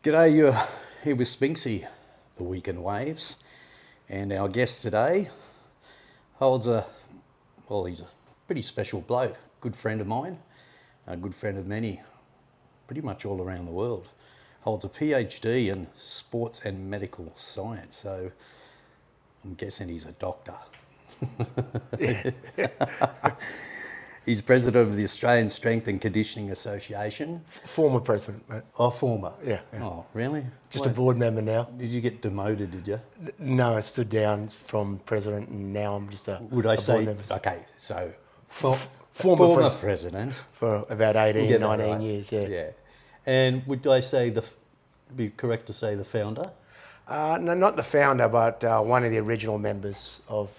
G'day, you're here with Spinksy, the Weekend Waves, and our guest today holds he's a pretty special bloke, good friend of mine, a good friend of many, pretty much all around the world. Holds a PhD in sports and medical science, so I'm guessing he's a doctor. He's president of the Australian Strength and Conditioning Association. Former president, mate. Oh, former. Yeah. Oh, really? Just a board member now. Did you get demoted, did you? No, I stood down from president and now I'm just a Would I board say, member. okay, so Former president. for about 18, We'll get that 19 right. years, Yeah. And would I say, be correct to say the founder? No, not the founder, but one of the original members of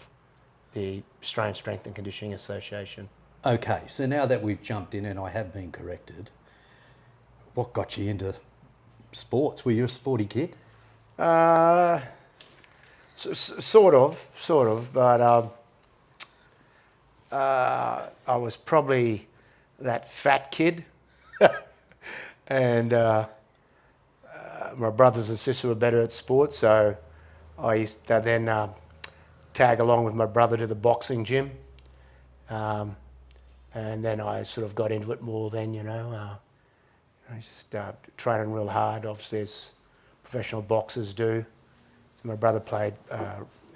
the Australian Strength and Conditioning Association. Okay, so now that we've jumped in and I have been corrected, what got you into sports? Were you a sporty kid? Sort of, but I was probably that fat kid. And my brothers and sisters were better at sports, so I used to then tag along with my brother to the boxing gym. And then I sort of got into it more then, I just training real hard, obviously as professional boxers do. So my brother played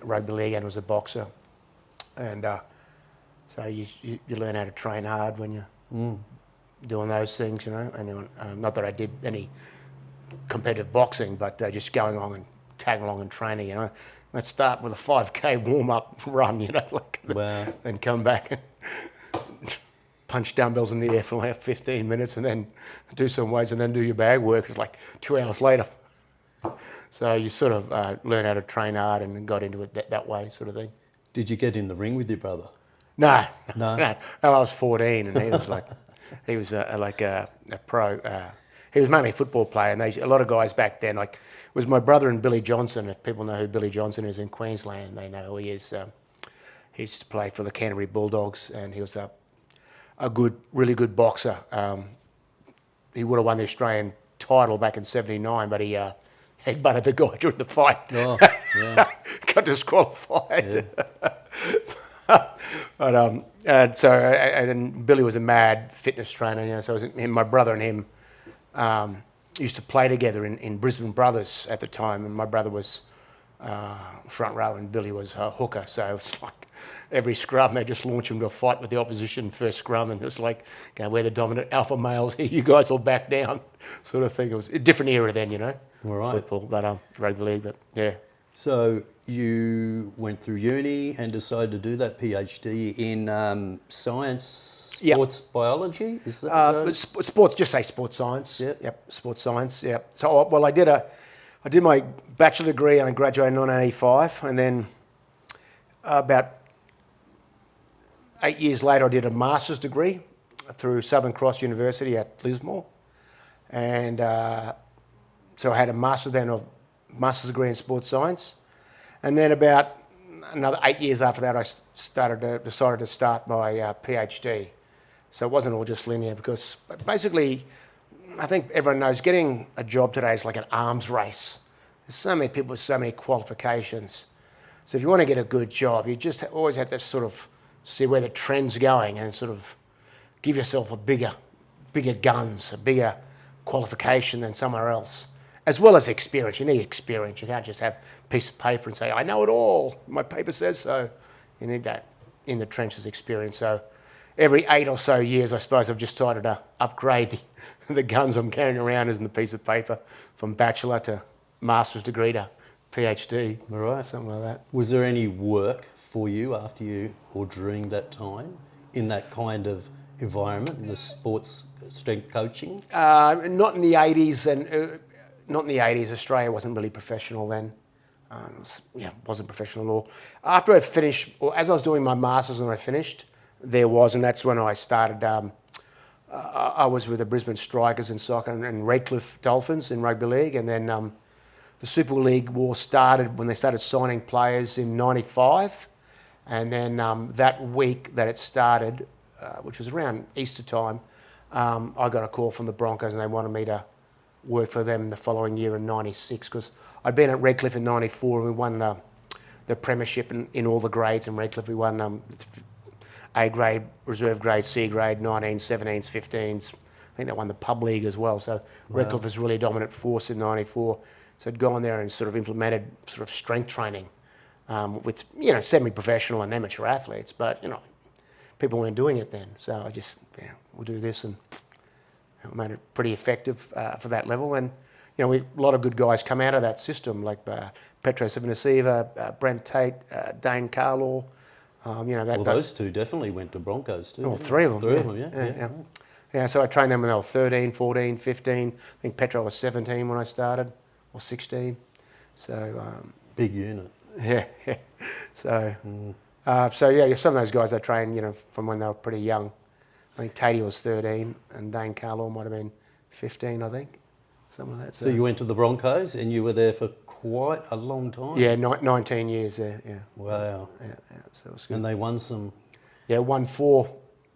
rugby league and was a boxer. And so you learn how to train hard when you're doing those things, And not that I did any competitive boxing, but just going along and tagging along and training, Let's start with a 5K warm-up run, Wow. and come back and punch dumbbells in the air for like 15 minutes and then do some weights and then do your bag work. It's like 2 hours later. So you sort of learn how to train hard and got into it that way sort of thing. Did you get in the ring with your brother? No. No? I was 14 and he was like, he was like a pro. He was mainly a football player, and a lot of guys back then, like, it was my brother and Billy Johnson. If people know who Billy Johnson is in Queensland, they know who he is. He used to play for the Canterbury Bulldogs, and he was a really good boxer. He would have won the Australian title back in '79, but he headbutted the guy during the fight. Oh, yeah. Got disqualified. Yeah. But and Billy was a mad fitness trainer, So it was him, my brother and him used to play together in Brisbane Brothers at the time, and my brother was front row and Billy was a hooker. So it was like every scrum they just launch him to a fight with the opposition first scrum, and it was like, okay, we're the dominant alpha males here, you guys will back down, sort of thing. It was a different era then, All right. Football, but rugby league, but yeah. So you went through uni and decided to do that PhD in science, sports biology? Is that Sports, just say sports science. Yep. Sports science, yep. So, well, I did my bachelor degree and I graduated in 1985, and then about 8 years later I did a master's degree through Southern Cross University at Lismore. And so I had a master's degree in sports science. And then about another 8 years after that, I decided to start my PhD. So it wasn't all just linear, because basically, I think everyone knows getting a job today is like an arms race. There's so many people with so many qualifications. So if you want to get a good job, you just always have to sort of see where the trend's going and sort of give yourself a bigger guns, a bigger qualification than somewhere else. As well as experience. You need experience. You can't just have a piece of paper and say, I know it all. My paper says so. You need that in the trenches experience. So every 8 or so years, I suppose, I've just started to upgrade the guns I'm carrying around as in the piece of paper, from bachelor to master's degree to PhD. All right. Something like that. Was there any work for you after you or during that time in that kind of environment, in the sports strength coaching? Not in the 80s, and not in the 80s. Australia wasn't really professional then. Wasn't professional at all. After I finished, or as I was doing my master's and I finished, there was, and that's when I started. I was with the Brisbane Strikers in soccer and Redcliffe Dolphins in rugby league, and then the Super League war started when they started signing players in '95, and then that week that it started, which was around Easter time, I got a call from the Broncos and they wanted me to worked for them the following year in '96 because I'd been at Redcliffe in '94 and we won the premiership in all the grades in Redcliffe. We won A grade, reserve grade, C grade, 19s, 17s, 15s. I think they won the pub league as well. So Redcliffe was really a dominant force in '94. So I'd gone there and sort of implemented sort of strength training with, semi-professional and amateur athletes, but, people weren't doing it then. So I just, we'll do this, and made it pretty effective for that level. And, a lot of good guys come out of that system, like Petro Sivanasiva, Brent Tate, Dane Carlaw. Those two definitely went to Broncos too. Oh, three of them. Three of them, yeah. Yeah, so I trained them when they were 13, 14, 15. I think Petro was 17 when I started, or 16. So big unit. Yeah. So, some of those guys I trained, from when they were pretty young. I think Tatey was 13, and Dane Carlaw might have been 15, I think, something like that. So you went to the Broncos, and you were there for quite a long time. Yeah, 19 years there. Yeah. Wow. Yeah. So it was good. And they won some. Yeah, won 4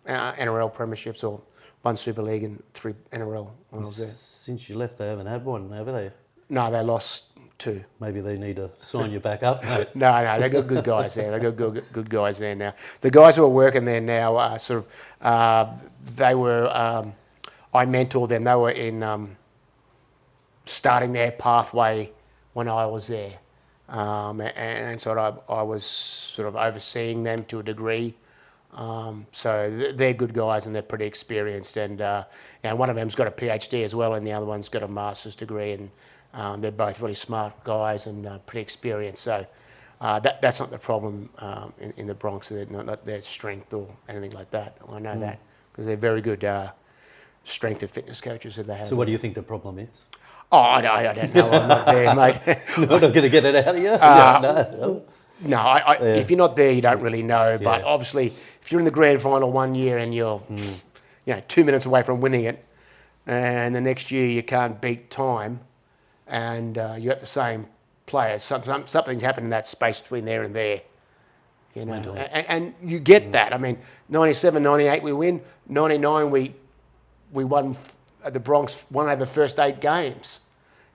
NRL premierships, or 1 Super League and 3 NRL when I was there. Since you left, they haven't had one, have they? No, they lost 2. Maybe they need to sign you back up, mate. No, they've got good guys there. They've got good guys there now. The guys who are working there now are they were, I mentored them. They were in starting their pathway when I was there. And so I was sort of overseeing them to a degree. So they're good guys and they're pretty experienced. And one of them's got a PhD as well, and the other one's got a master's degree. And they're both really smart guys and pretty experienced. So that's not the problem in the Bronx. They're not their strength or anything like that. I know that because they're very good strength and fitness coaches that they have. So what do you think the problem is? Oh, I don't know. I'm not there, mate. No, not going to get it out of you? No, if you're not there, you don't really know. But obviously, if you're in the grand final one year and you're 2 minutes away from winning it, and the next year you can't beat time, and you got the same players, something's happened in that space between there and there. And you get that. I mean, 97, 98 we win. 99 we won. The Bronx won over the first 8 games,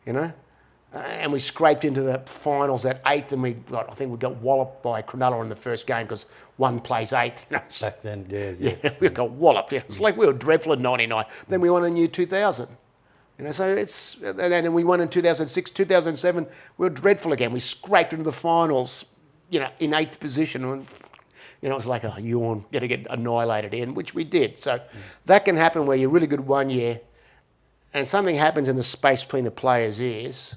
and we scraped into the finals at 8th, and I think we got walloped by Cronulla in the first game because one plays 8th. Back then, yeah, we got walloped. It's like we were dreadful in '99. Then we won in year 2000. So and then we won in 2006, 2007. We were dreadful again. We scraped into the finals, in 8th position. And, it was like a yawn, going to get annihilated in, which we did. So that can happen where you're really good one year, and something happens in the space between the players' ears.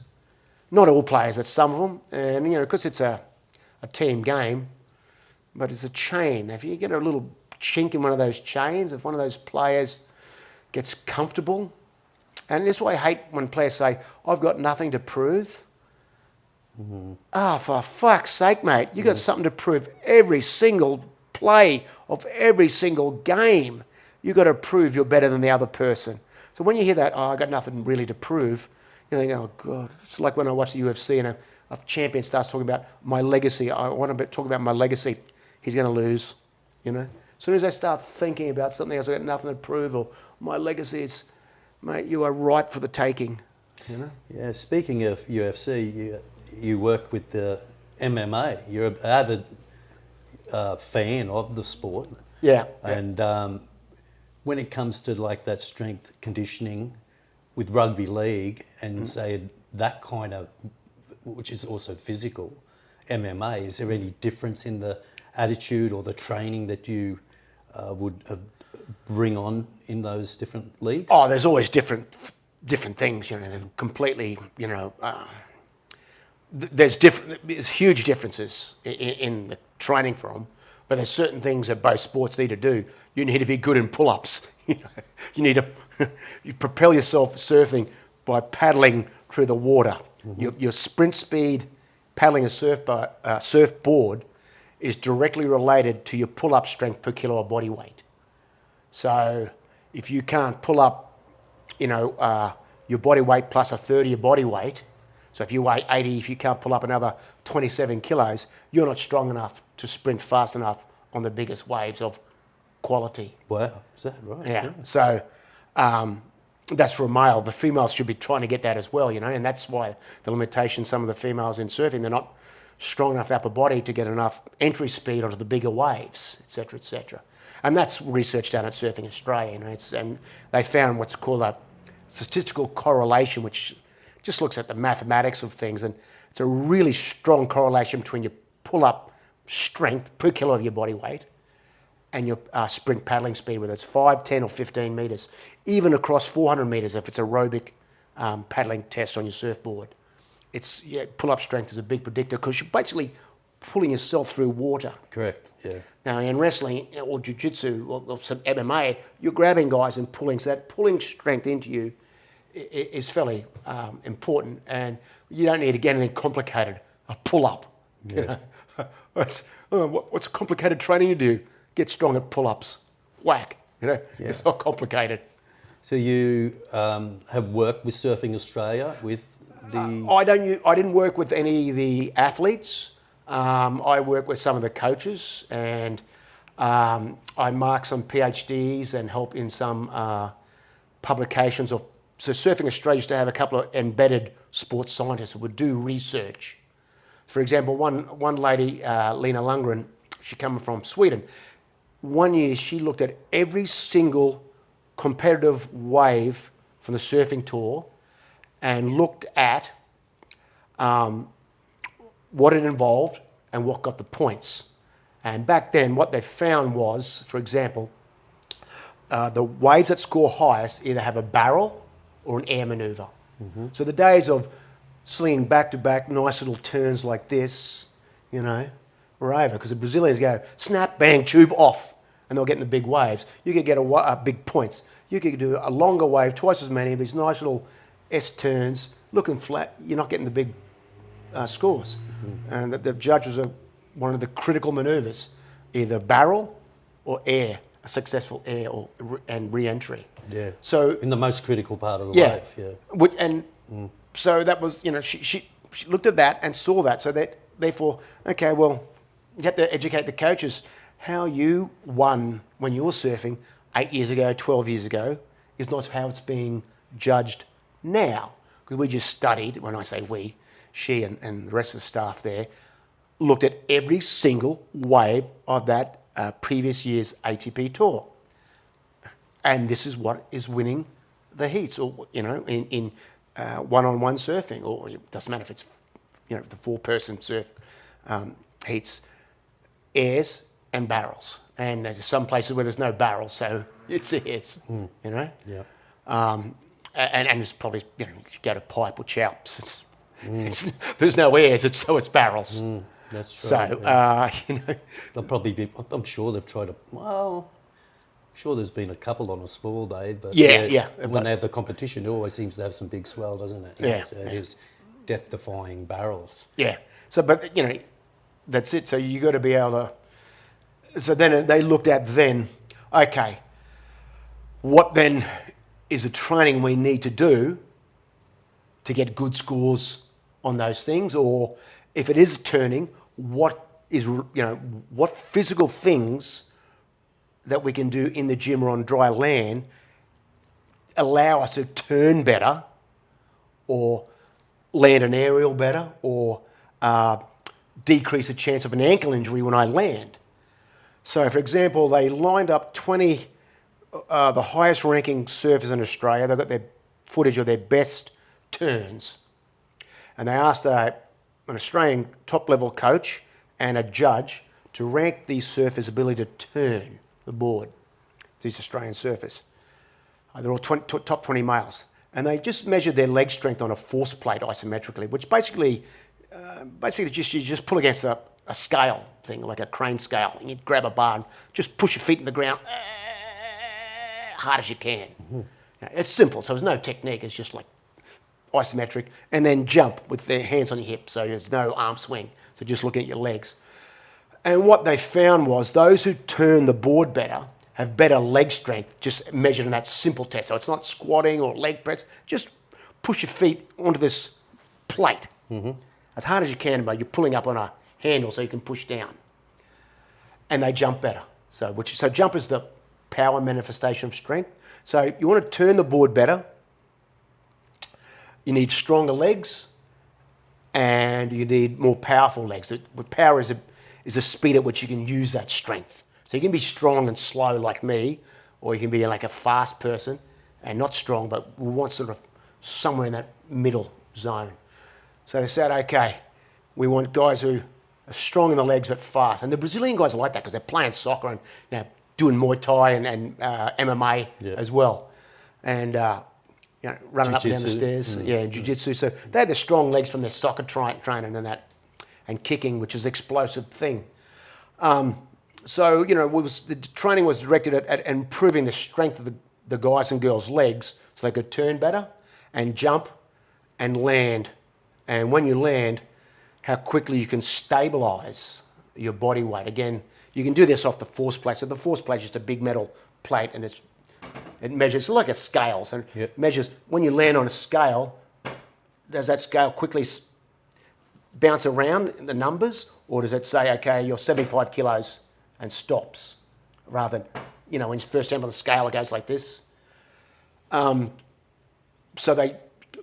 Not all players, but some of them. And, because it's a team game, but it's a chain. If you get a little chink in one of those chains, if one of those players gets comfortable, and this is why I hate when players say, I've got nothing to prove. For fuck's sake, mate. You got something to prove every single play of every single game. You got to prove you're better than the other person. So when you hear that, I got nothing really to prove, you think, oh God. It's like when I watch the UFC and a champion starts talking about my legacy. I want to talk about my legacy. He's going to lose, As soon as I start thinking about something else, I got nothing to prove, or my legacy is, mate, you are ripe for the taking, Yeah, speaking of UFC, you work with the MMA. You're an avid fan of the sport. Yeah. And when it comes to like that strength conditioning with rugby league and say that kind of, which is also physical, MMA, is there any difference in the attitude or the training that you would bring on in those different leagues? Oh, there's always different things, they're completely, there's huge differences in the training for them, but there's certain things that both sports need to do. You need to be good in pull-ups. You need to you propel yourself surfing by paddling through the water. Your sprint speed paddling a surfboard is directly related to your pull-up strength per kilo of body weight. So if you can't pull up, your body weight plus a third of your body weight, so if you weigh 80, if you can't pull up another 27 kilos, you're not strong enough to sprint fast enough on the biggest waves of quality. Wow, is that right? Yeah. So that's for a male, but females should be trying to get that as well, and that's why the limitation, some of the females in surfing, they're not strong enough upper body to get enough entry speed onto the bigger waves, etc., etc. And that's research done at Surfing Australia, and they found what's called a statistical correlation, which just looks at the mathematics of things, and it's a really strong correlation between your pull-up strength per kilo of your body weight and your sprint paddling speed, whether it's 5, 10 or 15 metres, even across 400 metres if it's aerobic paddling test on your surfboard. Pull-up strength is a big predictor because you're basically pulling yourself through water. Correct, yeah. Now in wrestling or jiu-jitsu or some MMA, you're grabbing guys and pulling, so that pulling strength into you is fairly important, and you don't need to get anything complicated. A pull-up. Yeah. What's complicated training to do? Get strong at pull-ups. Whack. Yeah. It's not complicated. So you have worked with Surfing Australia with the... I didn't work with any of the athletes. I work with some of the coaches, and I mark some PhDs and help in some publications of... So Surfing Australia used to have a couple of embedded sports scientists who would do research. For example, one lady, Lena Lundgren, she came from Sweden. One year she looked at every single competitive wave from the surfing tour and looked at what it involved and what got the points. And back then what they found was, for example, the waves that score highest either have a barrel or an air manoeuvre. Mm-hmm. So the days of slinging back-to-back nice little turns like this, were over, because the Brazilians go snap, bang, tube off, and they'll get in the big waves. You could get big points. You could do a longer wave, twice as many of these nice little S turns, looking flat. You're not getting the big scores. Mm-hmm. And the judges are one of the critical manoeuvres, either barrel or air, a successful air and re-entry. Yeah. So in the most critical part of the wave, yeah. So that was, she looked at that and saw that. So that therefore, okay, well, you have to educate the coaches. How you won when you were surfing 8 years ago, 12 years ago, is not how it's being judged now. Because we just studied, when I say we, she and the rest of the staff there, looked at every single wave of that previous year's ATP tour. And this is what is winning the heats, or in one-on-one surfing, or it doesn't matter if it's the four-person surf heats, airs and barrels. And there's some places where there's no barrels, so it's airs. Yeah. And it's probably you go to pipe or chops. There's no airs, it's barrels. That's right. So they'll probably be. I'm sure they've tried to. Well, I'm sure there's been a couple on a small day, but when they have the competition, it always seems to have some big swell, doesn't it? So it is death-defying barrels. Yeah. So, but that's it. So you got to be able to. So then they looked at okay, what then is the training we need to do to get good scores on those things, or if it is turning, what physical things that we can do in the gym or on dry land allow us to turn better, or land an aerial better, or decrease the chance of an ankle injury when I land. So, for example, they lined up 20, the highest ranking surfers in Australia. They've got their footage of their best turns. And they asked an Australian top-level coach and a judge to rank these surfers' ability to turn the board, these Australian surfers. They're all top 20 males. And they just measured their leg strength on a force plate isometrically, which basically you just pull against a scale thing, like a crane scale, and you grab a bar and just push your feet in the ground hard as you can. Mm-hmm. It's simple, so there's no technique, it's just like isometric, and then jump with their hands on your hips, so there's no arm swing, so just looking at your legs. And what they found was those who turn the board better have better leg strength, just measured in that simple test. So it's not squatting or leg press, just push your feet onto this plate as hard as you can, but you're pulling up on a handle so you can push down. And they jump better. So jump is the power manifestation of strength. So you want to turn the board better, you need stronger legs, and you need more powerful legs. Power is a speed at which you can use that strength. So you can be strong and slow like me, or you can be like a fast person and not strong, but we want sort of somewhere in that middle zone. So they said, okay, we want guys who are strong in the legs but fast. And the Brazilian guys are like that because they're playing soccer and doing Muay Thai and MMA as well. And running up and down the stairs, and jiu-jitsu. So they had the strong legs from their soccer training and that, and kicking, which is an explosive thing. So the training was directed at improving the strength of the guys and girls' legs so they could turn better and jump and land. And when you land, how quickly you can stabilize your body weight. Again, you can do this off the force plate. So the force plate is just a big metal plate, and it measures, it's like a scale. So it measures, when you land on a scale, does that scale quickly bounce around the numbers, or does it say, okay, you're 75 kilos and stops, rather than, when you first stand on the scale, it goes like this. So they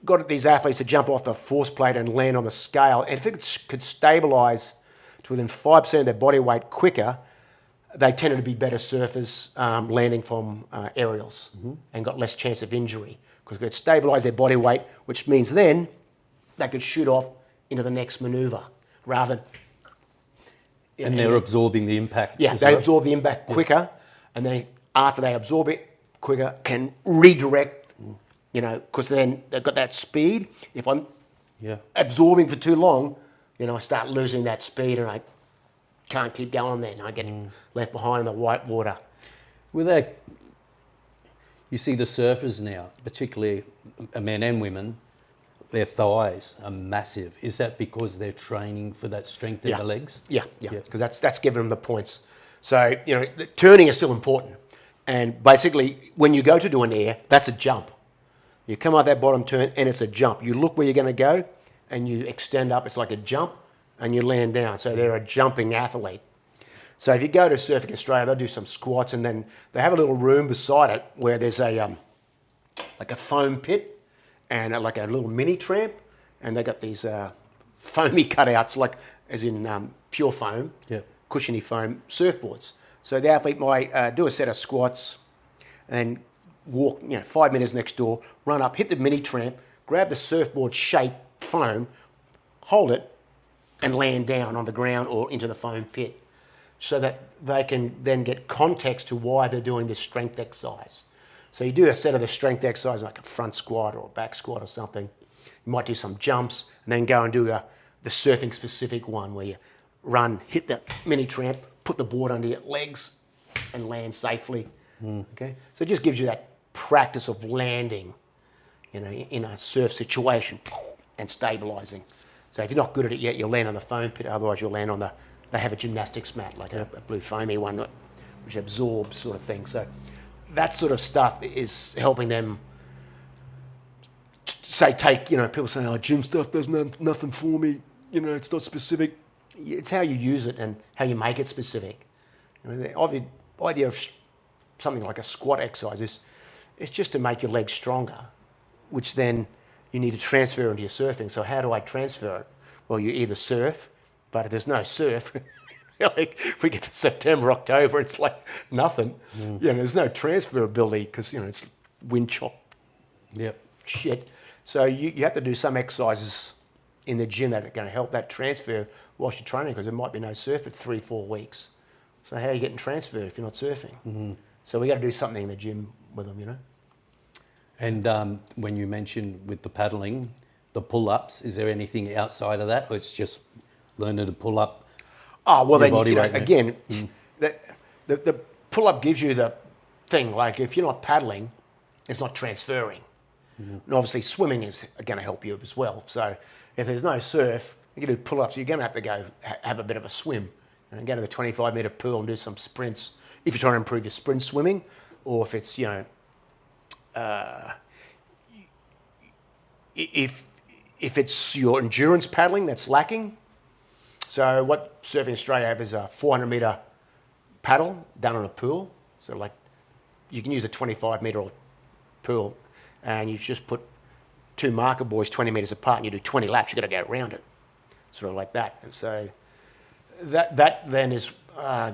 got these athletes to jump off the force plate and land on the scale, and if it could stabilize to within 5% of their body weight quicker, they tended to be better surfers landing from aerials and got less chance of injury because it could stabilise their body weight, which means then they could shoot off into the next manoeuvre rather than... And they're absorbing the impact. Yeah, they absorb the impact quicker, and then after they absorb it quicker, can redirect, because then they've got that speed. If I'm absorbing for too long, I start losing that speed and I can't keep going then. I get left behind in the white water. You see the surfers now, particularly men and women, their thighs are massive. Is that because they're training for that strength in the legs? Yeah, because that's giving them the points. So, the turning is still important. And basically, when you go to do an air, that's a jump. You come out that bottom turn and it's a jump. You look where you're going to go and you extend up. It's like a jump and you land down. So they're a jumping athlete. So if you go to Surfing Australia, they'll do some squats, and then they have a little room beside it where there's like a foam pit and like a little mini tramp, and they got these foamy cutouts, like as in pure foam, cushiony foam surfboards. So the athlete might do a set of squats and walk 5 minutes next door, run up, hit the mini tramp, grab the surfboard shaped foam, hold it, and land down on the ground or into the foam pit, so that they can then get context to why they're doing this strength exercise. So you do a set of the strength exercise like a front squat or a back squat or something. You might do some jumps and then go and do the surfing specific one where you run, hit that mini tramp, put the board under your legs and land safely. Okay, so it just gives you that practice of landing, in a surf situation and stabilizing. So if you're not good at it yet, you'll land on the foam pit. Otherwise, you'll land on they have a gymnastics mat, like a blue foamy one, which absorbs sort of thing. So that sort of stuff is helping them take, people say, oh, gym stuff does nothing for me. It's not specific. It's how you use it and how you make it specific. The idea of something like a squat exercise is it's just to make your legs stronger, which then you need to transfer into your surfing. So how do I transfer it? Well, you either surf, but if there's no surf, like if we get to September, October, it's like nothing. There's no transferability because, it's wind chop shit. So you have to do some exercises in the gym that are going to help that transfer whilst you're training, because there might be no surf for 3-4 weeks. So how are you getting transferred if you're not surfing? So we got to do something in the gym with them, And when you mentioned with the paddling, the pull-ups, is there anything outside of that, or it's just learning to pull up? Oh, well, then, body weight, again, the pull-up gives you the thing, like if you're not paddling, it's not transferring. And obviously swimming is going to help you as well. So if there's no surf, you can do pull-ups, you're going to have to go have a bit of a swim and go to the 25-metre pool and do some sprints if you're trying to improve your sprint swimming, or if it's, if it's your endurance paddling that's lacking. So what Surfing Australia have is a 400-metre paddle down on a pool. So like you can use a 25-metre pool, and you just put two marker buoys 20 metres apart and you do 20 laps, you've got to go around it, sort of like that. And so that then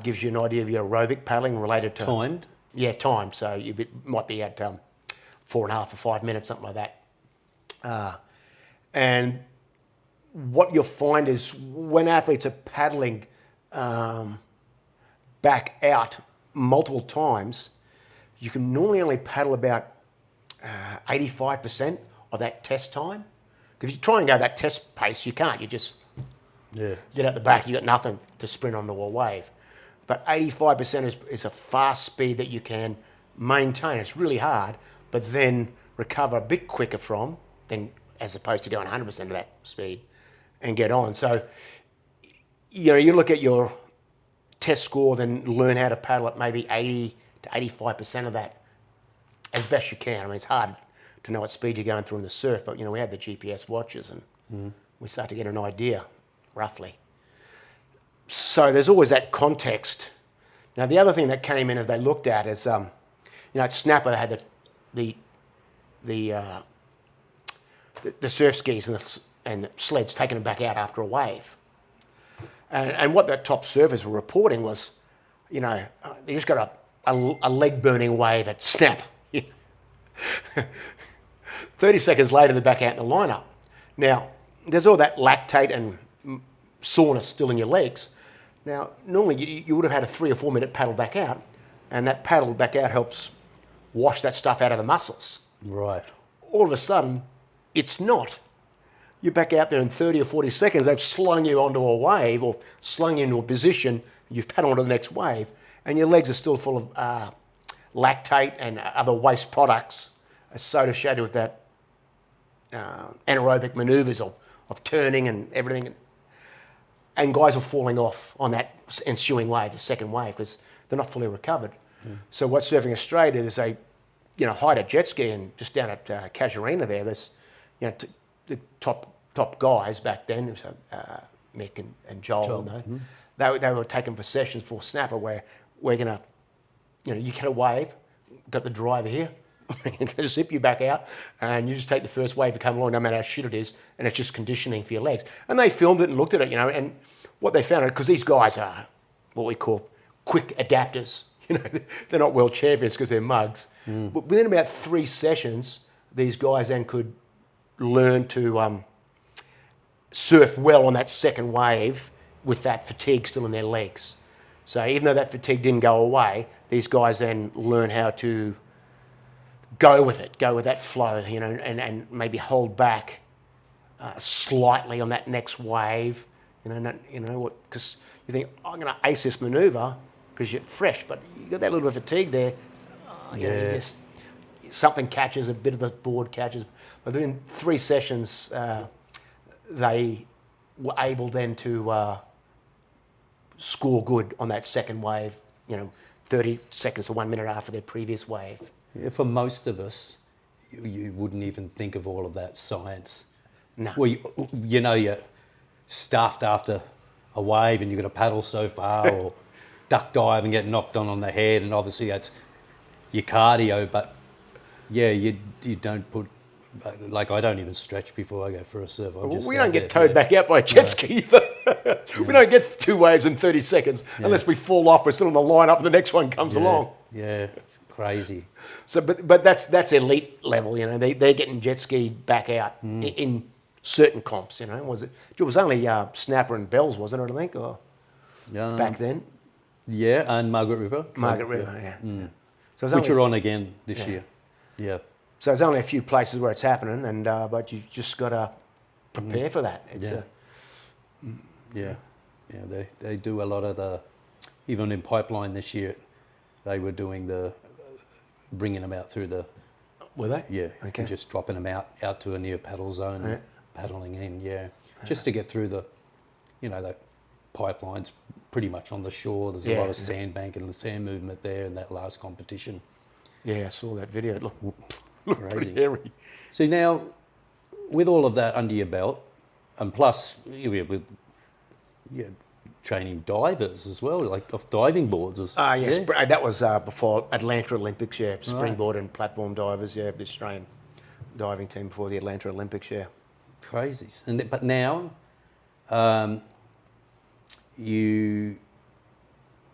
gives you an idea of your aerobic paddling related to... Timed? Yeah, time. So you might be at 4.5 or 5 minutes, something like that. And what you'll find is when athletes are paddling back out multiple times, you can normally only paddle about 85% of that test time. Because if you try and go that test pace, you can't. You just get out the back, you got nothing to sprint onto a wave. But 85% is a fast speed that you can maintain. It's really hard, but then recover a bit quicker from than as opposed to going 100% of that speed and get on. So, you know, you look at your test score, then learn how to paddle at maybe 80 to 85% of that as best you can. I mean, it's hard to know what speed you're going through in the surf, but, you know, we have the GPS watches and we start to get an idea, roughly. So there's always that context. Now, the other thing that came in as they looked at is, you know, at Snapper, they had the surf skis and the sleds taking them back out after a wave. And what the top surfers were reporting was, you know, you just got a leg-burning wave at Snap. 30 seconds later, they're back out in the lineup. Now, there's all that lactate and soreness still in your legs. Now, normally you would have had a 3 or 4 minute paddle back out, and that paddle back out helps wash that stuff out of the muscles. Right. All of a sudden, it's not. You're back out there in 30 or 40 seconds, they've slung you onto a wave or slung you into a position, you've paddled onto the next wave, and your legs are still full of lactate and other waste products associated with that anaerobic manoeuvres of turning and everything. And guys are falling off on that ensuing wave, the second wave, because they're not fully recovered. So what Surfing Australia is they, you know, hired a jet ski, and just down at Casuarina there's, you know, the top guys back then, so Mick and Joel, you know, they were taken for sessions for Snapper where we're going to, you know, you get a wave, got the driver here, going to zip you back out, and you just take the first wave to come along, no matter how shit it is, and it's just conditioning for your legs. And they filmed it and looked at it, you know, and what they found, because these guys are what we call quick adapters, you know, they're not world champions because they're mugs. But within about 3 sessions, these guys then could learn to surf well on that second wave with that fatigue still in their legs. So even though that fatigue didn't go away, these guys then learn how to go with it, go with that flow, you know, and maybe hold back slightly on that next wave, you know, because you think, I'm going to ace this manoeuvre because you're fresh, but you got that little bit of fatigue there. You know, you just, something catches, a bit of the board catches. But in 3 sessions, they were able then to score good on that second wave, you know, 30 seconds to 1 minute after their previous wave. Yeah, for most of us, you wouldn't even think of all of that science. No. Well, you know, you're stuffed after a wave and you've got to paddle so far, or duck dive and get knocked on the head, and obviously that's your cardio. But yeah, you don't put, like, I don't even stretch before I go for a surf. We don't get towed back out by a jet ski either. We don't get 2 waves in 30 seconds unless we fall off. We're still on the line up and the next one comes along. Yeah, it's crazy. So, but that's elite level. You know, they're getting jet skied back out in certain comps. You know, it was only Snapper and Bells, wasn't it? I think, or back then. Yeah, and Margaret River. Margaret River, yeah. So which are on again this year. Yeah. So there's only a few places where it's happening, and but you've just got to prepare for that. It's they do a lot of the, even in Pipeline this year, they were doing bringing them out through the. Were they? Yeah. Okay. And just dropping them out to a near paddle zone and paddling in. Yeah. Just to get through the, you know, the pipeline's pretty much on the shore. There's a lot of sandbank and the sand movement there in that last competition. Yeah, I saw that video. It looked crazy. Pretty hairy. So now, with all of that under your belt, and plus with training divers as well, like off diving boards. That was before Atlanta Olympics. Yeah, springboard and platform divers. Yeah, the Australian diving team before the Atlanta Olympics. Yeah. Crazy. But now you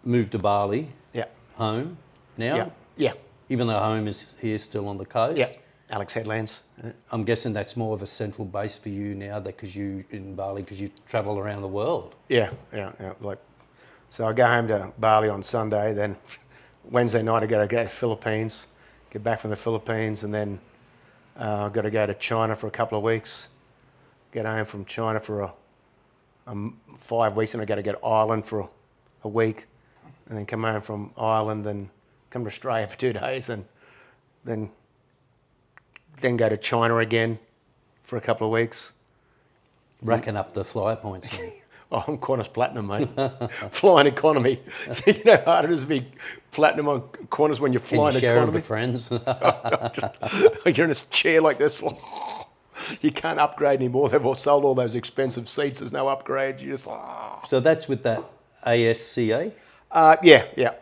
moved to Bali, Yeah. home now, Yeah. Yeah. even though home is here still on the coast. Yeah. Alex Headlands. I'm guessing that's more of a central base for you now because you in Bali because you travel around the world. Yeah. Like, so I go home to Bali on Sunday, then Wednesday night I got to go to the Philippines, get back from the Philippines, and then I've got to go to China for a couple of weeks, get home from China for 5 weeks, and I got to go to Ireland for a week, and then come home from Ireland, and come to Australia for 2 days, and then go to China again for a couple of weeks. Racking up the flyer points. Oh, I'm Qantas Platinum, mate. Flying economy. So you know how hard it is to be platinum on Qantas when you're Can flying you share it economy? with friends? You're in a chair like this. You can't upgrade anymore. They've all sold all those expensive seats. There's no upgrades. You just... So that's with that ASCA? Yeah.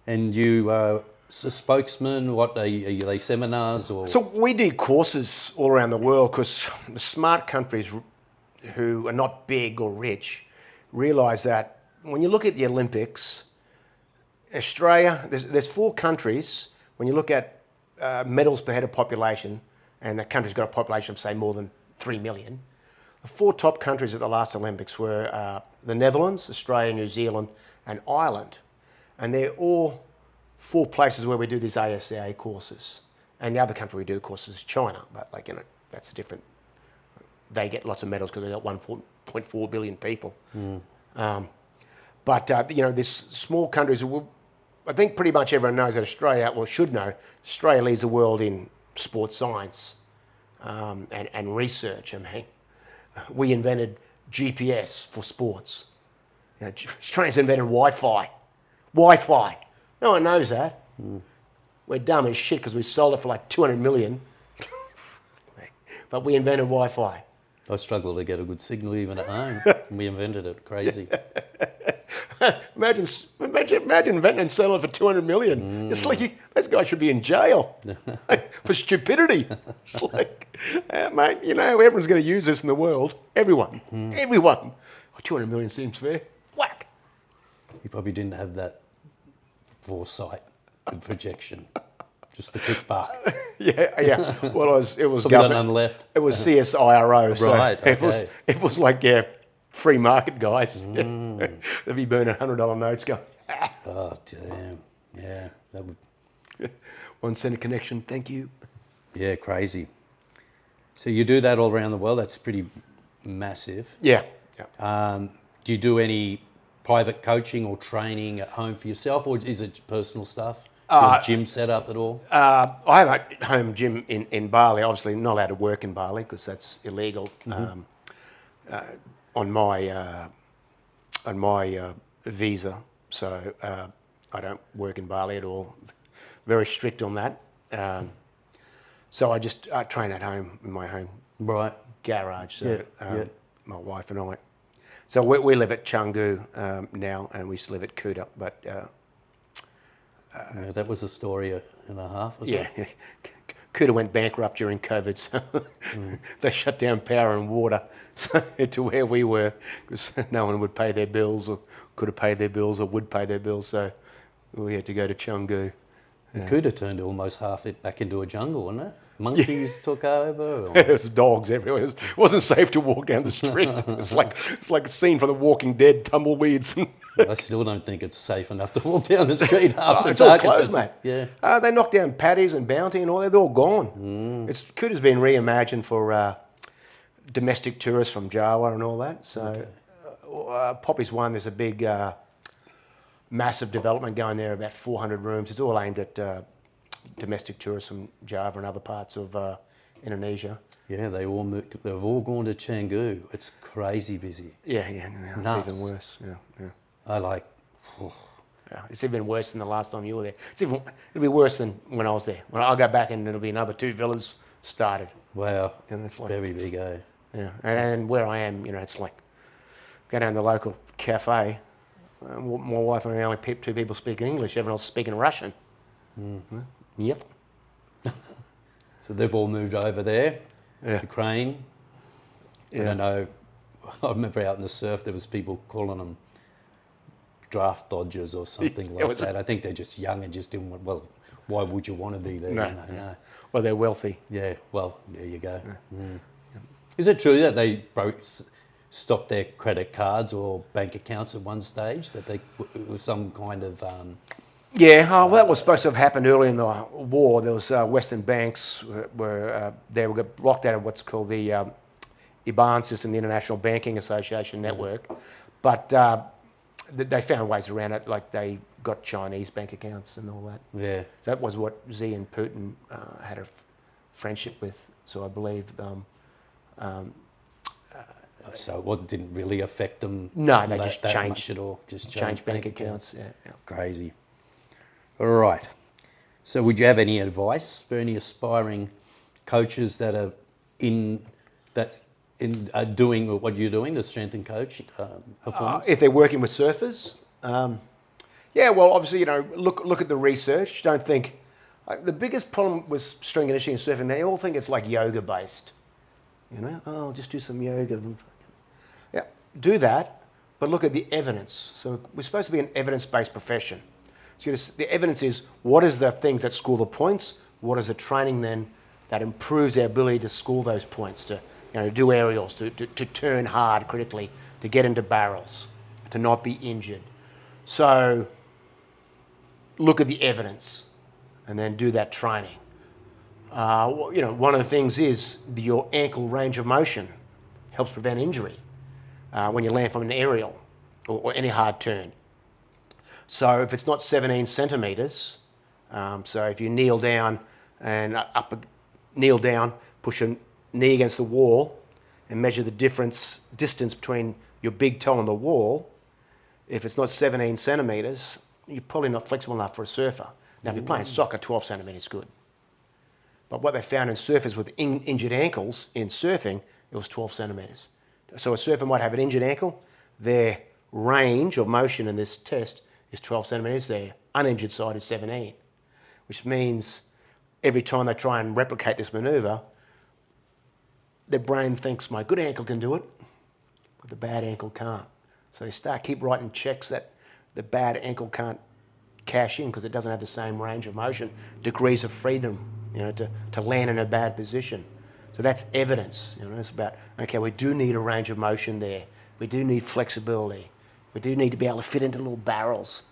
And you a spokesman? What are they seminars or? So we do courses all around the world because the smart countries who are not big or rich realise that when you look at the Olympics, Australia, there's 4 countries, when you look at medals per head of population, and that country's got a population of, say, more than 3 million, the 4 top countries at the last Olympics were the Netherlands, Australia, New Zealand, and Ireland. And they're all 4 places where we do these ASCA courses. And the other country we do the courses is China, but that's a different... They get lots of medals because they've got 1.4 billion people. But there's small countries. I think pretty much everyone knows that Australia, or should know, Australia leads the world in sports science and research. I mean, we invented GPS for sports. Australians invented Wi-Fi. No one knows that. We're dumb as shit because we sold it for like 200 million. But we invented Wi-Fi. I struggle to get a good signal even at home. We invented it. Crazy. Imagine inventing and selling it for 200 million. It's like those guys should be in jail for stupidity. It's like, mate, everyone's going to use this in the world. Everyone. 200 million seems fair. Whack. You probably didn't have that foresight and projection. Just the quick buck. Yeah. Well, it was Probably got government. none left. It was CSIRO. So Right, okay. it was like free market guys. They'd be burning $100 notes going. Oh damn! Yeah, that would. 1 cent a connection. Thank you. Yeah, crazy. So you do that all around the world. That's pretty massive. Yeah. Do you do any private coaching or training at home for yourself, or is it personal stuff? Your gym set up at all? I have a home gym in Bali. Obviously, not allowed to work in Bali because that's illegal on my visa. So I don't work in Bali at all. Very strict on that. So I train at home in my home garage. So my wife and I. So we live at Canggu now, and we used to live at Kuta, but. That was a story and a half, was it? Yeah. Kuta went bankrupt during COVID, so they shut down power and water to where we were because no one would pay their bills or could have paid their bills or would pay their bills, so we had to go to Canggu. Kuta turned almost half it back into a jungle, wasn't it? Monkeys took over. There was dogs everywhere. It wasn't safe to walk down the street. It's like a scene from The Walking Dead, tumbleweeds. I still don't think it's safe enough to walk down the street after it's all dark. closed, mate. Yeah. They knocked down Paddy's and Bounty and all that. They're all gone. Kuta's been reimagined for domestic tourists from Jawa and all that. So Poppy's one. There's a big, massive development going there, about 400 rooms. It's all aimed at domestic tourists from Java and other parts of Indonesia. Yeah, they've all gone to Canggu. It's crazy busy. Yeah, it's even worse. Yeah. I like. Yeah, it's even worse than the last time you were there. It'll be worse than when I was there. When I'll go back and it'll be another 2 villas started. Wow, and it's like very big, eh? Yeah, and where I am, it's like go down to the local cafe. My wife and I, the only 2 people speaking English. Everyone else speaking Russian. Yep. So they've all moved over there. Yeah. Ukraine. I Yeah. don't know. I remember out in the surf there was people calling them draft dodgers or something It like was that. I think they're just young and just didn't want. Well, why would you want to be there? No, You know, no. Well, they're wealthy. Yeah. Well, there you go. Is it true that they stopped their credit cards or bank accounts at one stage? That it was some kind of Yeah, well, that was supposed to have happened early in the war. There was Western banks were they were blocked out of what's called the IBAN system, the International Banking Association network, but they found ways around it. Like they got Chinese bank accounts and all that. yeah. So that was what Xi and Putin had a friendship with. So I believe. So it didn't really affect them. No, they that, just that changed much at all. Just changed bank accounts. Yeah. Crazy. All right. So would you have any advice for any aspiring coaches that are doing what you're doing, the strength and coach performance? If they're working with surfers, yeah. Well, obviously, look at the research. Don't think the biggest problem with strength and conditioning and surfing. They all think it's like yoga based. Oh, just do some yoga. Yeah, do that, but look at the evidence. So we're supposed to be an evidence-based profession. So the evidence is what is the things that score the points? What is the training then that improves our ability to score those points, to do aerials, to turn hard critically, to get into barrels, to not be injured. So look at the evidence and then do that training. One of the things is your ankle range of motion helps prevent injury when you land from an aerial or any hard turn. So if it's not 17 centimetres, so if you kneel down and kneel down, push your knee against the wall and measure the distance between your big toe and the wall, if it's not 17 centimetres, you're probably not flexible enough for a surfer. Now, if you're playing soccer, 12 centimetres is good. But what they found in surfers with injured ankles in surfing, it was 12 centimetres. So a surfer might have an injured ankle, their range of motion in this test is 12 centimetres, their uninjured side is 17, which means every time they try and replicate this manoeuvre, their brain thinks my good ankle can do it, but the bad ankle can't. So they keep writing checks that the bad ankle can't cash in because it doesn't have the same range of motion, degrees of freedom, to land in a bad position. So that's evidence. It's about, okay, we do need a range of motion there. We do need flexibility. We do need to be able to fit into little barrels.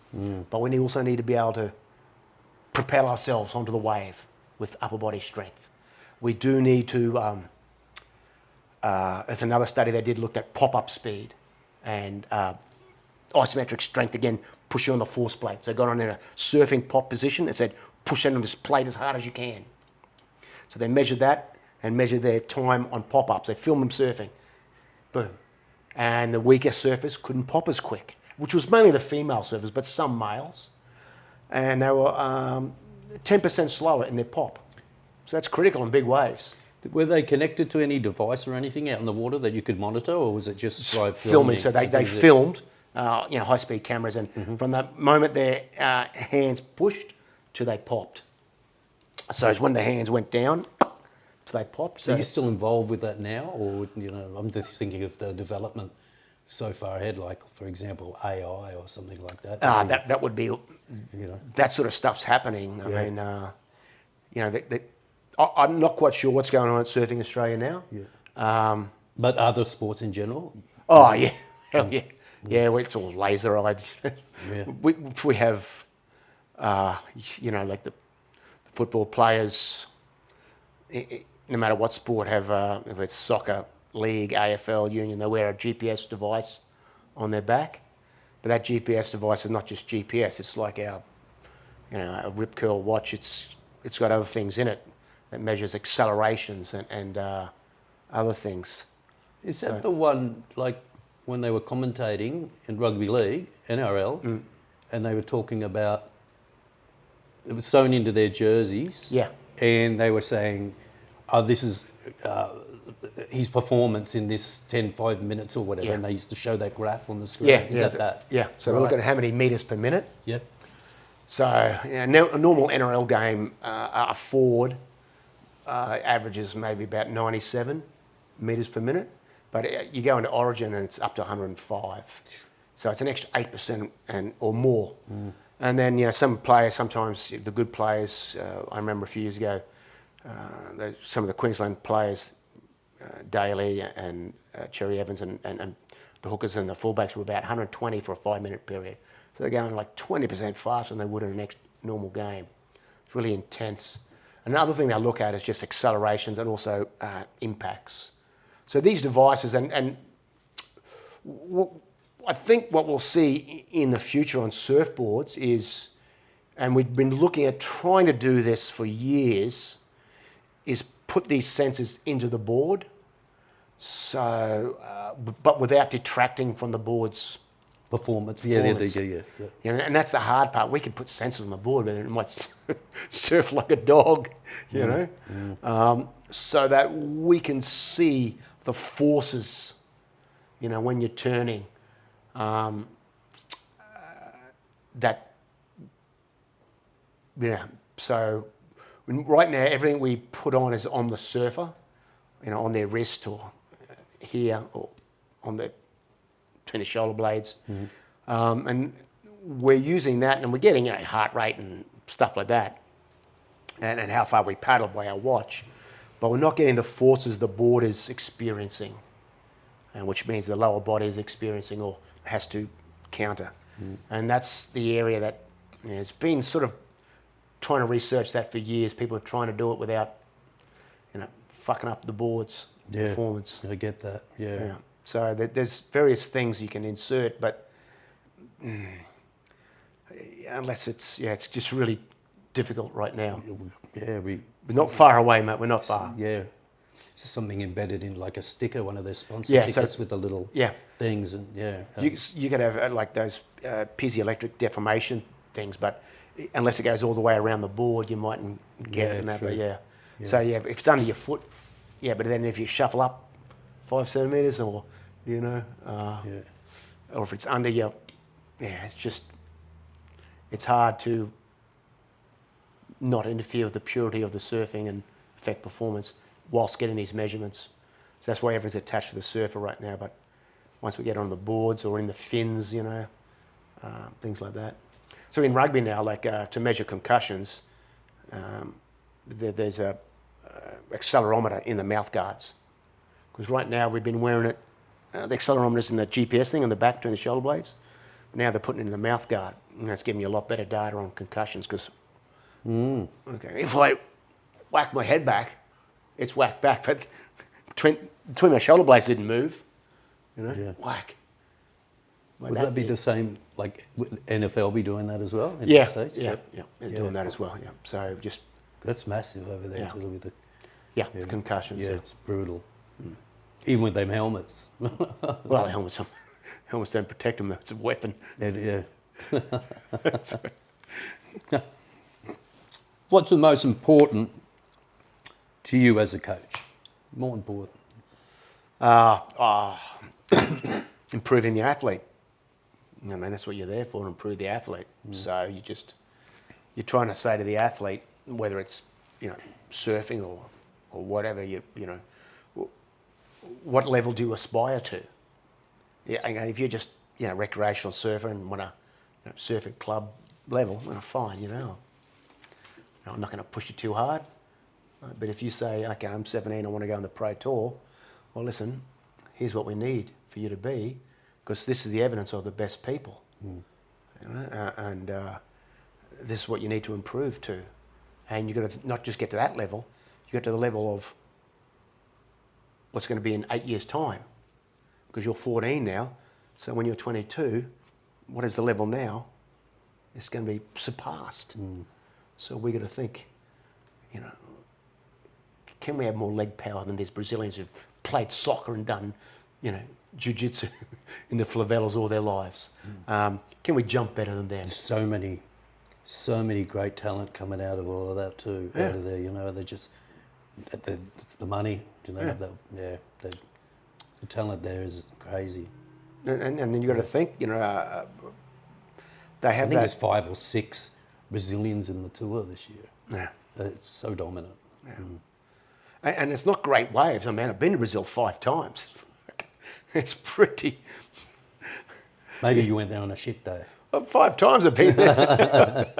But we also need to be able to propel ourselves onto the wave with upper body strength. We do need to, there's another study they did, looked at pop-up speed and isometric strength, again, push you on the force plate. So I got on in a surfing pop position and said, push in on this plate as hard as you can. So they measured that and measured their time on pop-ups. They filmed them surfing. Boom. And the weaker surfers couldn't pop as quick, which was mainly the female surfers, but some males. And they were 10% slower in their pop. So that's critical in big waves. Were they connected to any device or anything out in the water that you could monitor, or was it just by filming? So they filmed, high-speed cameras, and from the moment their hands pushed to they popped. So it's when the hands went down, so they popped. So you're still involved with that now, or I'm just thinking of the development so far ahead, like for example AI or something like that. That would be, that sort of stuff's happening. I mean, I'm not quite sure what's going on at Surfing Australia now. Yeah. But other sports in general? Oh yeah, hell yeah, yeah. It's all laser-eyed. Yeah. We have, like the football players, no matter what sport, have if it's soccer, league, AFL, union, they wear a GPS device on their back. But that GPS device is not just GPS. It's like our, a Rip Curl watch. It's got other things in it that measures accelerations and other things. Is that the one, like when they were commentating in Rugby League, NRL, and they were talking about, it was sewn into their jerseys. Yeah. And they were saying, this is his performance in this 5 minutes or whatever. Yeah. And they used to show that graph on the screen. Yeah. Is that? Yeah. So they look at how many metres per minute. Yep. So a normal NRL game, a forward averages maybe about 97 metres per minute, but you go into Origin and it's up to 105. So it's an extra 8% or more. And then, you know, some players, sometimes the good players, I remember a few years ago, some of the Queensland players, Daly and Cherry Evans and the hookers and the fullbacks were about 120 for a 5-minute period. So they're going like 20% faster than they would in a normal game. It's really intense. Another thing they look at is just accelerations and also impacts. So these devices, and I think what we'll see in the future on surfboards is, and we've been looking at trying to do this for years, is put these sensors into the board, so but without detracting from the board's Performance. Yeah. Yeah. You know, and that's the hard part. We can put sensors on the board, but it might surf like a dog, you know, so that we can see the forces, you know, when you're turning. That, yeah. So right now, everything we put on is on the surfer, you know, on their wrist or here or on the between the shoulder blades, and we're using that, and we're getting, you know, heart rate and stuff like that, and how far we paddle by our watch, but we're not getting the forces the board is experiencing, and which means the lower body is experiencing or has to counter, and that's the area that, you know, has been sort of trying to research that for years. People are trying to do it without, you know, fucking up the board's performance. I get that. Yeah. So there's various things you can insert, but unless it's just really difficult right now. Yeah, We're not far away, mate. We're not far. Yeah. Just something embedded in like a sticker, one of their sponsor Yeah, tickets with the little things, and You could have like those piezoelectric deformation things, but unless it goes all the way around the board, you mightn't get it. And that, but So if it's under your foot, but then if you shuffle up 5 centimeters, or you know, or if it's under your, it's hard to not interfere with the purity of the surfing and affect performance whilst getting these measurements. So that's why everything's attached to the surfer right now. But once we get on the boards or in the fins, you know, things like that. So in rugby now, like to measure concussions, there's a accelerometer in the mouth guards. Because right now we've been wearing it, the accelerometer's in the GPS thing on the back between the shoulder blades. Now they're putting it in the mouth guard, and that's giving you a lot better data on concussions. Because if I whack my head back, it's whacked back, but between my shoulder blades didn't move, you know, whack. Would that be the same, like would NFL be doing that as well? In Yeah, the States? they're doing that as well. Yeah, so just that's massive over there. Yeah. With the, the concussions. yeah, it's brutal. Even with them helmets. Well, the helmets don't protect them. It's a weapon. Yeah. What's the most important to you as a coach? More important. Improving the athlete. I mean, that's what you're there for, improve the athlete. So you're trying to say to the athlete, whether it's, you know, surfing or whatever, you know, what level do you aspire to? Yeah, if you're just, you know, recreational surfer and want to, you know, surf at club level, well, fine, you know. I'm not going to push you too hard. But if you say, okay, I'm 17, I want to go on the pro tour, well, listen, here's what we need for you to be, because this is the evidence of the best people. You know, and this is what you need to improve to. And you've got to not just get to that level, you get to the level of what's going to be in 8 years' time, because you're 14 now. So when you're 22, what is the level now? It's going to be surpassed. So we got to think, you know, can we have more leg power than these Brazilians who've played soccer and done, you know, jiu-jitsu in the favelas all their lives? Can we jump better than them? So many great talent coming out of all of that too. Yeah. Out of there, you know, it's the money. You know, the talent there is crazy. And then you got to think, you know, they have I think there's 5 or 6 Brazilians in the tour this year. Yeah. It's so dominant. Yeah. And it's not great waves. I mean, I've been to Brazil 5 times. It's pretty. Maybe you went there on a shit day. 5 times I've been there.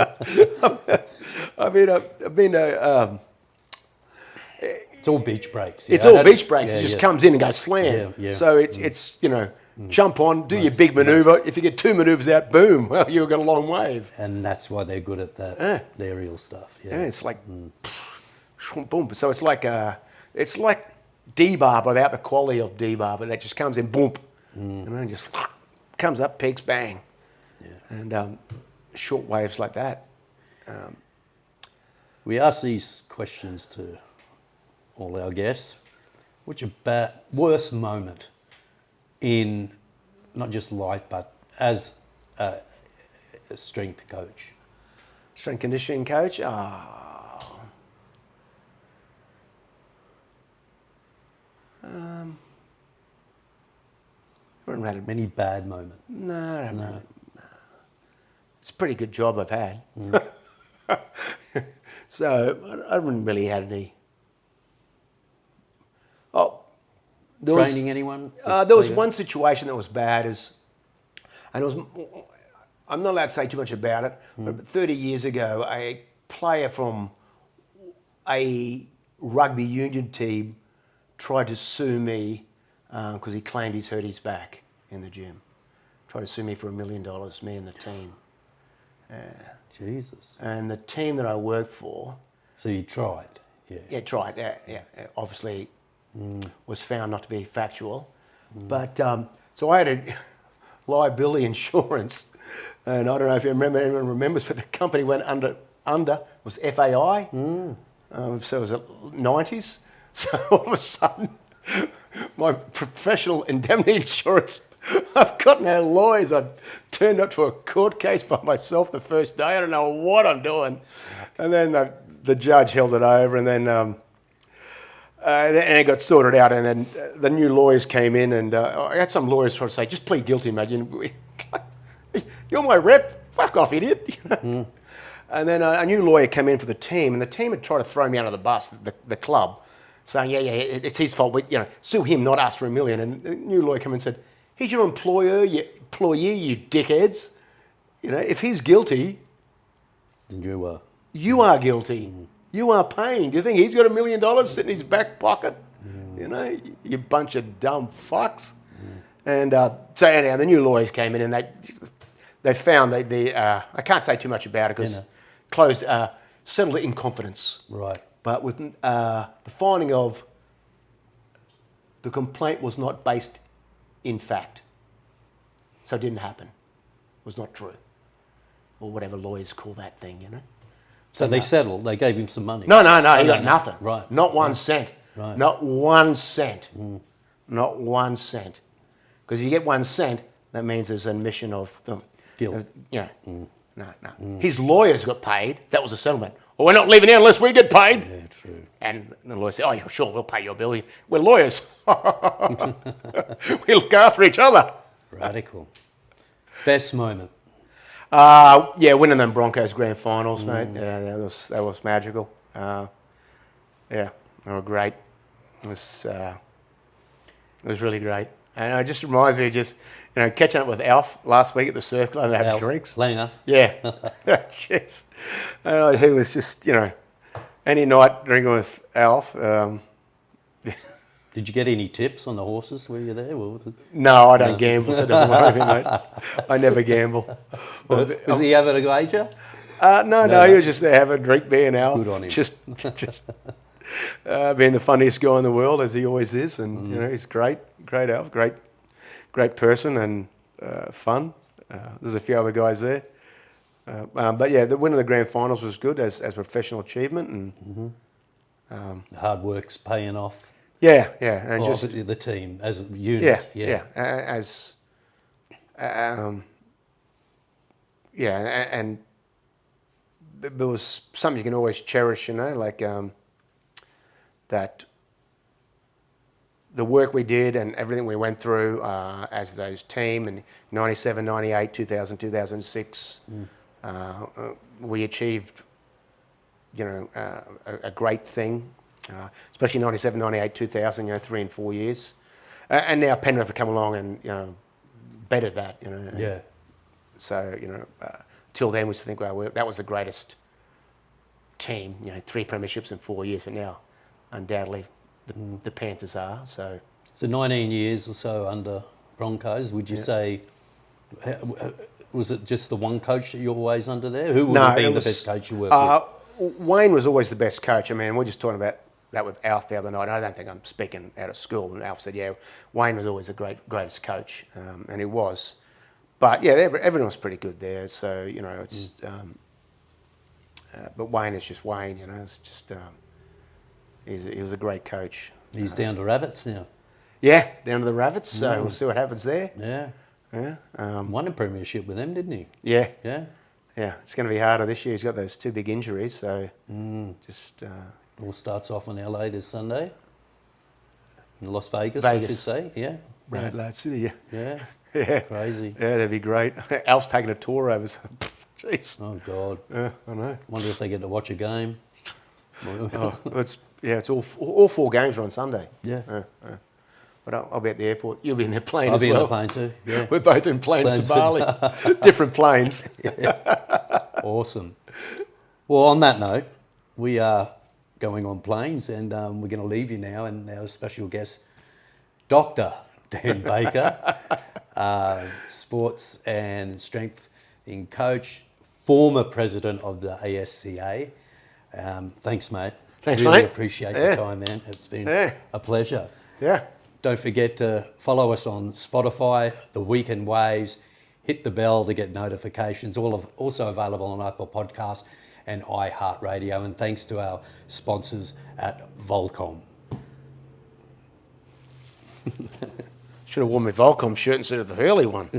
I've been to. It's all beach breaks. It's all beach breaks. It just comes in and goes slam. Yeah, yeah. So it's jump on, do your big manoeuvre. If you get 2 manoeuvres out, boom, well, you've got a long wave. And that's why they're good at that, the aerial stuff. Yeah, Yeah, it's like, boom. So it's like D-bar without the quality of D-bar, but that just comes in, boom, and then just comes up, peaks, bang. Yeah. And short waves like that. We ask these questions to all our guests. What's your worst moment in not just life, but as a strength coach? Strength conditioning coach? I haven't had Many bad moments? No, I haven't had It's a pretty good job I've had. So I haven't really had any. Oh, Training anyone? There was one situation that was bad, and it was. I'm not allowed to say too much about it, but 30 years ago, a player from a rugby union team tried to sue me because he claimed he's hurt his back in the gym. Tried to sue me for $1 million, me and the team. Jesus. And the team that I worked for... So you tried? Yeah. Yeah, tried. Yeah. Obviously, was found not to be factual. But so I had a liability insurance, and I don't know if anyone remembers, but the company went under was FAI. So it was the 90s. So all of a sudden, my professional indemnity insurance, I've got no lawyers. I've turned up to a court case by myself the first day. I don't know what I'm doing. And then the judge held it over, and then it got sorted out. And then the new lawyers came in, and I had some lawyers try to say, just plead guilty, mate. You're my rep. Fuck off, idiot. And then a new lawyer came in for the team, and the team had tried to throw me under the bus, the club, saying, yeah, it's his fault. Sue him, not us, for $1 million. And the new lawyer came in and said, he's your employee, you dickheads. If he's guilty, Then you were. You are guilty. You are paying. Do you think he's got $1 million sitting in his back pocket? You bunch of dumb fucks. And so anyhow, the new lawyers came in, and they found that I can't say too much about it because closed, settled it in confidence. Right. But with the finding of the complaint was not based in fact. So it didn't happen. It was not true. Or whatever lawyers call that thing, So they settled. They gave him some money. No, he got nothing. Right. Not 1 cent. Right. Not 1 cent. Not 1 cent. Because if you get 1 cent, that means there's an admission of Guilt. No. His lawyers got paid. That was a settlement. Well, we're not leaving here unless we get paid. Yeah, true. And the lawyer said, yeah, sure, we'll pay your bill. We're lawyers. We look after each other. Radical. Best moment? Winning them Broncos grand finals, mate. Yeah, that was magical. They were great. It was really great. And it just reminds me of catching up with Alf last week at the surf club and having drinks. Langer. Yeah. Jeez. And he was just, any night drinking with Alf. Did you get any tips on the horses? Were you there? No, I don't gamble, so it doesn't worry me, mate. I never gamble. Was he having a wager? No, he was just there having a drink, being Alf. Good on him. Just being the funniest guy in the world, as he always is. And, he's great Alf, great person and fun. There's a few other guys there. But yeah, the win of the grand finals was good as professional achievement. And The hard work's paying off. Yeah, and just the team as a unit. And there was something you can always cherish, like that. The work we did and everything we went through as those team in 97, 98, 2000, 2006, we achieved, a great thing. especially 97, 98, 2000, 3 and 4 years. And now Penrith have come along and, bettered that, Yeah. So, till then we used to think, well, that was the greatest team, 3 premierships in 4 years, but now undoubtedly the Panthers are. So 19 years or so under Broncos, would you say, was it just the one coach that you're always under there? Who would have been the best coach you worked with? Wayne was always the best coach. I mean, we're just talking about that with Alf the other night. I don't think I'm speaking out of school. And Alf said, yeah, Wayne was always the greatest coach, and he was. But yeah, everyone was pretty good there. So, it's... but Wayne is just Wayne, It's just... he was a great coach. He's down to Rabbits now. Yeah, down to the Rabbits. So we'll see what happens there. Yeah. Yeah. Won a premiership with them, didn't he? Yeah. Yeah. Yeah. It's going to be harder this year. He's got those 2 big injuries. So just... All starts off in LA this Sunday. In Las Vegas, I should say. Yeah. Right, Lad City, yeah. Yeah. Yeah. Crazy. Yeah, that'd be great. Alf's taking a tour over. So, jeez. Oh, God. Yeah, I know. Wonder if they get to watch a game. It's all 4 games are on Sunday. Yeah. But I'll be at the airport. You'll be in the plane I'll as be well. in the plane too. Yeah. We're both in planes to Bali. Different planes. Awesome. Well, on that note, we are going on planes, and we're going to leave you now, and our special guest, Dr. Dan Baker, sports and strengthening coach, former president of the ASCA. Thanks, mate. Thanks, really mate. Appreciate your time, man. It's been a pleasure. Yeah. Don't forget to follow us on Spotify, The Weekend Waves. Hit the bell to get notifications. Also available on Apple Podcasts and iHeartRadio. And thanks to our sponsors at Volcom. Should have worn my Volcom shirt instead of the Hurley one.